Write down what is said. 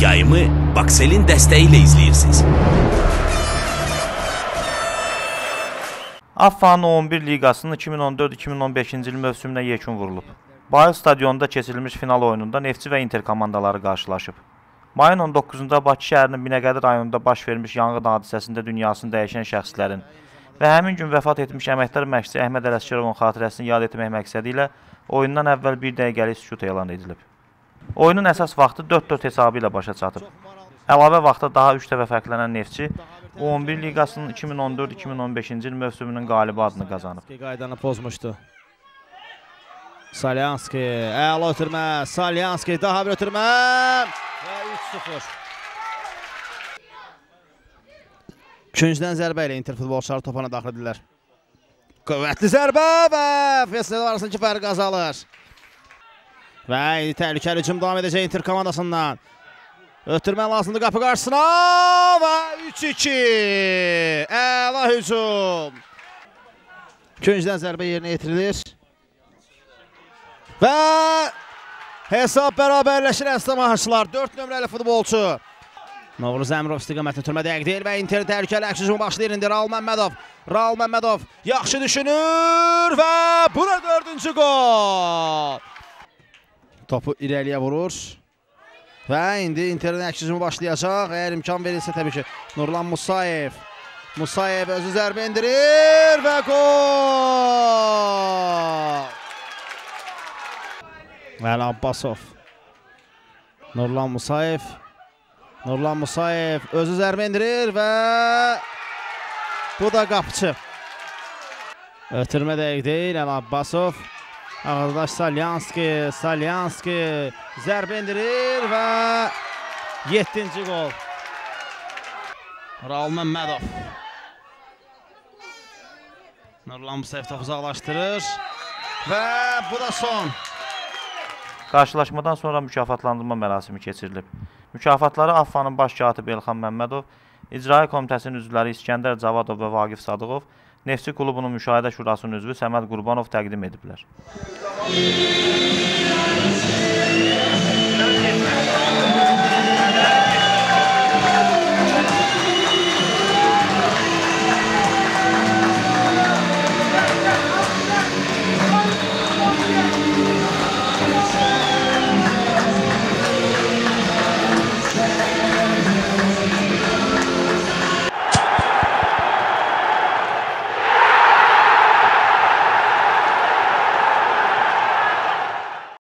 Yayımı Baksel'in dəstəyi ilə izləyirsiniz. Affanın 11 liqasının 2014-2015-ci il mövsümünə yekun vurulub. Bayıl stadionunda keçirilmiş final oyununda Neftçi və Inter komandaları qarşılaşıb. Mayın 19-da Bakı şəhərinin Binəqədi rayonunda baş vermiş yanğın hadisəsində dünyasını dəyişən şəxslərin və həmin gün vəfat etmiş əməkdar məşqçi Əhməd Ələsgərovun xatirəsini yad etmək məqsədi ilə oyundan əvvəl 1 dəqiqəlik sükut elan edilib. Oyunun əsas vaxtı 4-4 hesabı ilə başa çatıb. Əlavə vaxtda daha 3 dəfə fərqlənən Neftçi 11 liqasının 2014-2015-ci il mövsümünün qalibi adını qazanıb. Qaydanı pozmuşdu. Salyanski, əla ötürmə, Salyanski daha bir ötürmə və 3-0. Küncdən zərbə ilə Inter futbolçuları topana daxil edirlər. Qüvvətli zərbə və Fesnel arasındakı fərq azalır. Və təhlükəli hücum davam edəcək Inter komandasından. Ötürmə lazımdır qapı qarşısına və 3-2. Əla hücum. Küncdən zərbə yerinə yetirilir. Və hesab bərabərləşir əsnə maçlar. 4 nömrəli futbolçu. Novruz Əmrov istiqamətini ötürmə dəqiq deyil və Inter təhlükəli əks hücumu başlayır. İndi Raul Məmmədov yaxşı düşünür və bura 4-cü qol. Topu irəliyə vurur. Və indi Interin əks hücumu başlayacaq. Əgər imkan verilsə təbii ki. Nurlan Musayev. Musayev özü zərbə indirir və gol. Vəli Abbasov. Nurlan Musayev özü zərbə indirir və bu da qapıcı. Ötürmə dəqiq deyil, Vəli Abbasov. Ağadaş Salyanski zərbə indirir və 7-ci gol. Raul Məmmədov. Nurlan Musayev topu uzaqlaşdırır və bu da son. Qarşılaşmadan sonra mükafatlandırma mərasimi keçirilib. Mükafatları Affanın baş katibi Elxan Məmmədov, İcraiyyə Komitəsinin üzvləri İskəndər Cavadov və Vaqif Sadıqov, Neftçi klubunun müşahidə şurasının üzvü Səməd Qurbanov təqdim ediblər.